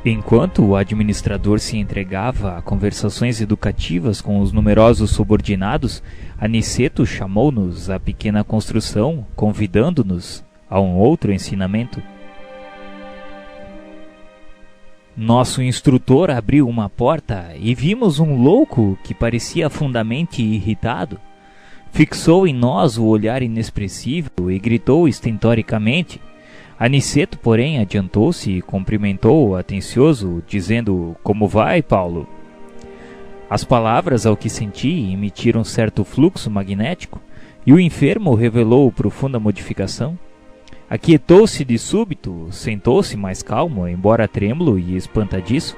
Enquanto o administrador se entregava a conversações educativas com os numerosos subordinados, Aniceto chamou-nos à pequena construção, convidando-nos a um outro ensinamento. Nosso instrutor abriu uma porta e vimos um louco que parecia fundamente irritado. Fixou em nós o olhar inexpressivo e gritou estentoricamente. Aniceto, porém, adiantou-se e cumprimentou-o atencioso, dizendo: "Como vai, Paulo?" As palavras, ao que senti, emitiram certo fluxo magnético, e o enfermo revelou profunda modificação. Aquietou-se de súbito, sentou-se mais calmo, embora trêmulo e espantadiço.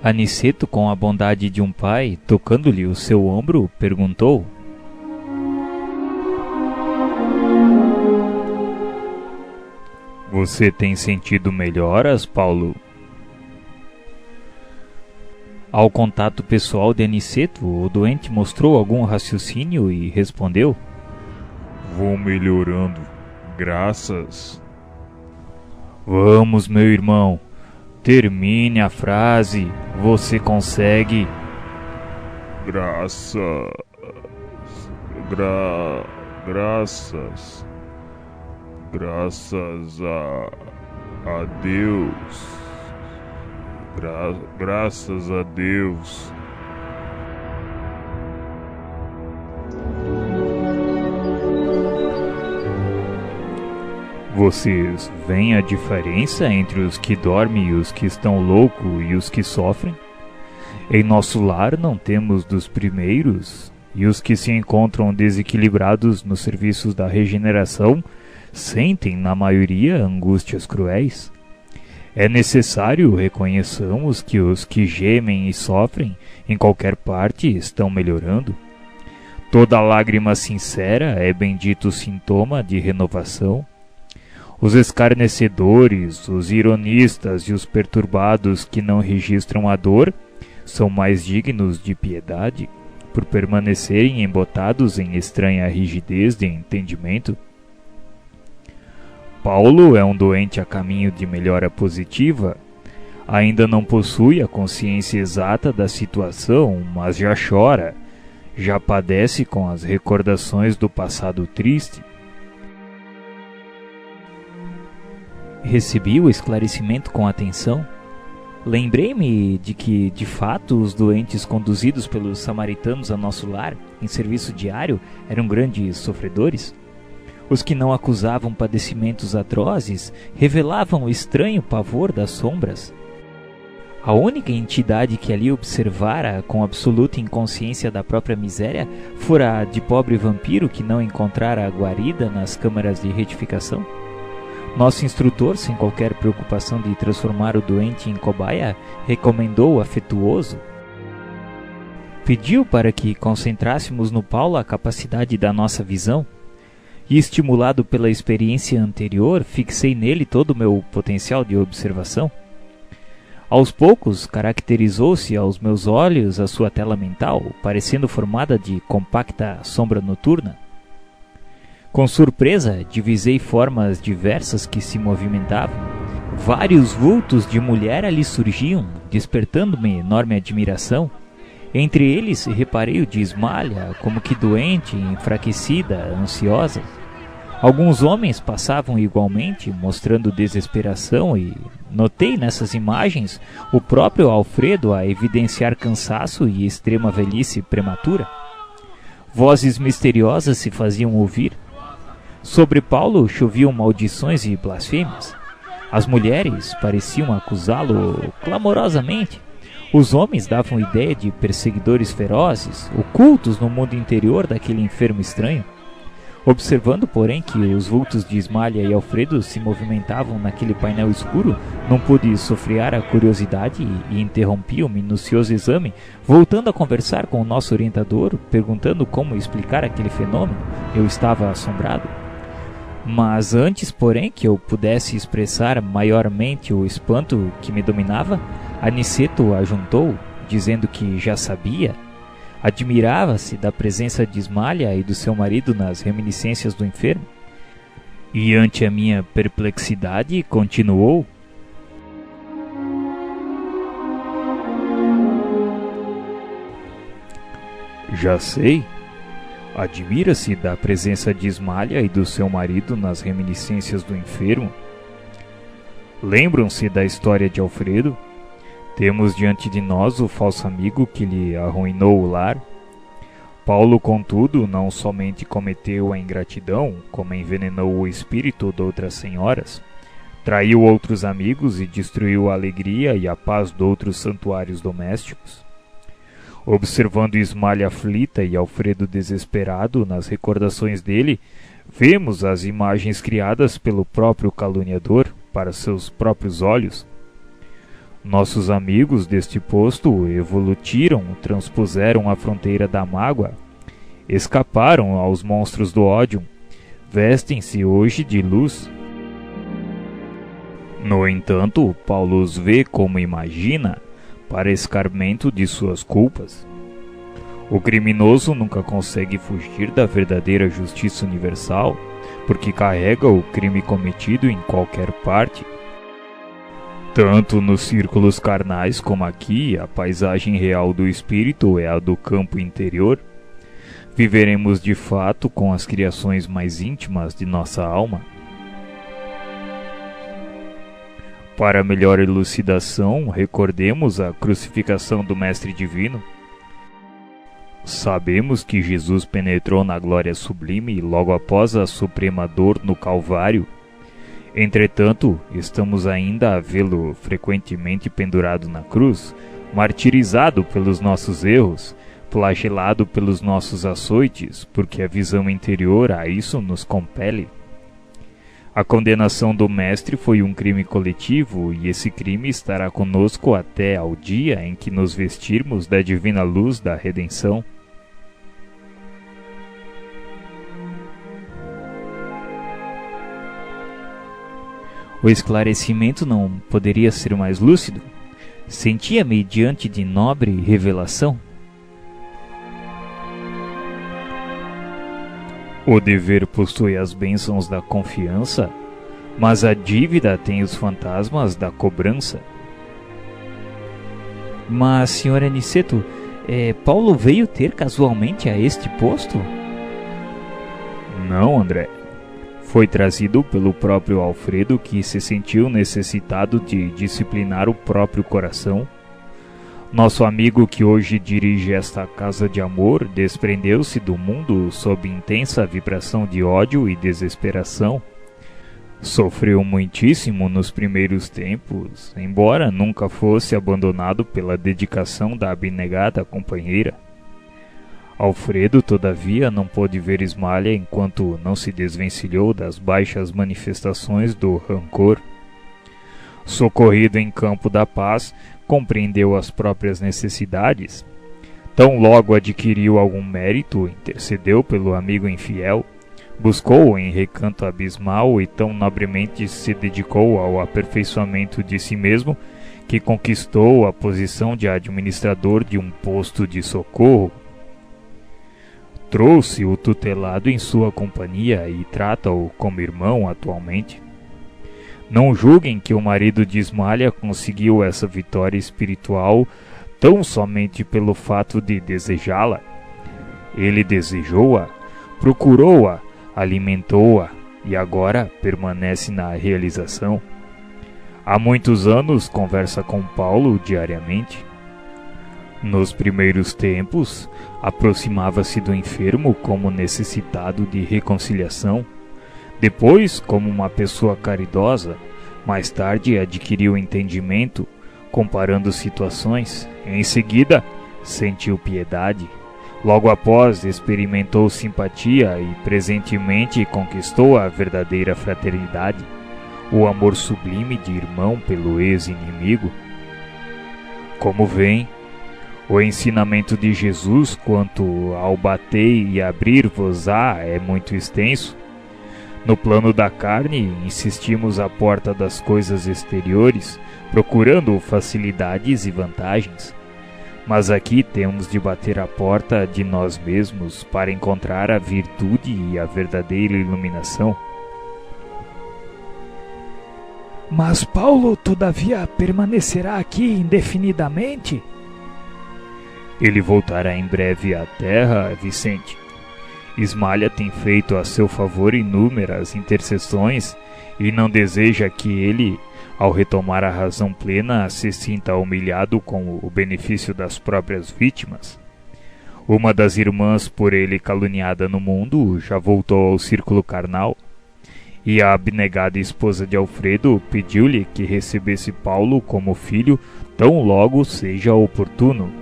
Aniceto, com a bondade de um pai, tocando-lhe o seu ombro, perguntou: "Você tem sentido melhoras, Paulo?" Ao contato pessoal de Aniceto, o doente mostrou algum raciocínio e respondeu: "Vou melhorando, graças." "Vamos, meu irmão, termine a frase. Você consegue." Graças. Graças a Deus. Graças a Deus. Vocês veem a diferença entre os que dormem e os que estão loucos e os que sofrem? Em nosso lar não temos dos primeiros, e os que se encontram desequilibrados nos serviços da regeneração sentem, na maioria, angústias cruéis. É necessário reconheçamos que os que gemem e sofrem em qualquer parte estão melhorando. Toda lágrima sincera é bendito sintoma de renovação. Os escarnecedores, os ironistas e os perturbados que não registram a dor são mais dignos de piedade, por permanecerem embotados em estranha rigidez de entendimento. Paulo é um doente a caminho de melhora positiva. Ainda não possui a consciência exata da situação, mas já chora, já padece com as recordações do passado triste. Recebi o esclarecimento com atenção. Lembrei-me de que, de fato, os doentes conduzidos pelos samaritanos a nosso lar, em serviço diário, eram grandes sofredores. Os que não acusavam padecimentos atrozes revelavam o estranho pavor das sombras. A única entidade que ali observara com absoluta inconsciência da própria miséria fora a de pobre vampiro que não encontrara a guarida nas câmaras de retificação. Nosso instrutor, sem qualquer preocupação de transformar o doente em cobaia, recomendou afetuoso. Pediu para que concentrássemos no Paulo a capacidade da nossa visão. E, estimulado pela experiência anterior, fixei nele todo o meu potencial de observação. Aos poucos, caracterizou-se aos meus olhos a sua tela mental, parecendo formada de compacta sombra noturna. Com surpresa, divisei formas diversas que se movimentavam. Vários vultos de mulher ali surgiam, despertando-me enorme admiração. Entre eles, reparei o de Ismalha, como que doente, enfraquecida, ansiosa. Alguns homens passavam igualmente, mostrando desesperação, e notei nessas imagens o próprio Alfredo a evidenciar cansaço e extrema velhice prematura. Vozes misteriosas se faziam ouvir. Sobre Paulo choviam maldições e blasfêmias. As mulheres pareciam acusá-lo clamorosamente. Os homens davam ideia de perseguidores ferozes, ocultos no mundo interior daquele enfermo estranho. Observando, porém, que os vultos de Ismalha e Alfredo se movimentavam naquele painel escuro, não pude sofrear a curiosidade e interrompi o minucioso exame, voltando a conversar com o nosso orientador, perguntando como explicar aquele fenômeno. Eu estava assombrado. Mas antes, porém, que eu pudesse expressar maiormente o espanto que me dominava, Aniceto ajuntou, dizendo que já sabia. Admirava-se da presença de Ismalha e do seu marido nas reminiscências do enfermo. E ante a minha perplexidade, continuou: Já sei. Admira-se da presença de Ismália e do seu marido nas reminiscências do enfermo. Lembram-se da história de Alfredo? Temos diante de nós o falso amigo que lhe arruinou o lar. Paulo, contudo, não somente cometeu a ingratidão, como envenenou o espírito de outras senhoras, traiu outros amigos e destruiu a alegria e a paz de outros santuários domésticos. Observando Ismália aflita e Alfredo desesperado nas recordações dele, vemos as imagens criadas pelo próprio caluniador para seus próprios olhos. Nossos amigos deste posto evolutiram, transpuseram a fronteira da mágoa, escaparam aos monstros do ódio, vestem-se hoje de luz. No entanto, Paulo os vê como imagina, para escarmento de suas culpas. O criminoso nunca consegue fugir da verdadeira justiça universal, porque carrega o crime cometido em qualquer parte. Tanto nos círculos carnais como aqui, a paisagem real do espírito é a do campo interior. Viveremos de fato com as criações mais íntimas de nossa alma. Para melhor elucidação, recordemos a crucificação do Mestre Divino. Sabemos que Jesus penetrou na glória sublime logo após a suprema dor no Calvário. Entretanto, estamos ainda a vê-lo frequentemente pendurado na cruz, martirizado pelos nossos erros, flagelado pelos nossos açoites, porque a visão interior a isso nos compele. A condenação do Mestre foi um crime coletivo, e esse crime estará conosco até ao dia em que nos vestirmos da divina luz da redenção. O esclarecimento não poderia ser mais lúcido? Sentia-me diante de nobre revelação. O dever possui as bênçãos da confiança, mas a dívida tem os fantasmas da cobrança. Mas, Sr. Aniceto, Paulo veio ter casualmente a este posto? Não, André. Foi trazido pelo próprio Alfredo, que se sentiu necessitado de disciplinar o próprio coração. Nosso amigo, que hoje dirige esta casa de amor, desprendeu-se do mundo sob intensa vibração de ódio e desesperação. Sofreu muitíssimo nos primeiros tempos, embora nunca fosse abandonado pela dedicação da abnegada companheira. Alfredo, todavia, não pôde ver Ismália enquanto não se desvencilhou das baixas manifestações do rancor. Socorrido em campo da paz, compreendeu as próprias necessidades. Tão logo adquiriu algum mérito, intercedeu pelo amigo infiel, buscou em recanto abismal e tão nobremente se dedicou ao aperfeiçoamento de si mesmo, que conquistou a posição de administrador de um posto de socorro. Trouxe o tutelado em sua companhia e trata-o como irmão atualmente. Não julguem que o marido de Ismália conseguiu essa vitória espiritual tão somente pelo fato de desejá-la. Ele desejou-a, procurou-a, alimentou-a e agora permanece na realização. Há muitos anos conversa com Paulo diariamente. Nos primeiros tempos, aproximava-se do enfermo como necessitado de reconciliação. Depois, como uma pessoa caridosa, mais tarde adquiriu entendimento, comparando situações. Em seguida, sentiu piedade. Logo após, experimentou simpatia e presentemente conquistou a verdadeira fraternidade, o amor sublime de irmão pelo ex-inimigo. Como vem, o ensinamento de Jesus quanto ao bater e abrir-vos-á é muito extenso. No plano da carne, insistimos à porta das coisas exteriores, procurando facilidades e vantagens. Mas aqui temos de bater a porta de nós mesmos para encontrar a virtude e a verdadeira iluminação. Mas Paulo, todavia, permanecerá aqui indefinidamente? Ele voltará em breve à terra, Vicente. Ismalha tem feito a seu favor inúmeras intercessões e não deseja que ele, ao retomar a razão plena, se sinta humilhado com o benefício das próprias vítimas. Uma das irmãs por ele caluniada no mundo já voltou ao círculo carnal, e a abnegada esposa de Alfredo pediu-lhe que recebesse Paulo como filho tão logo seja oportuno.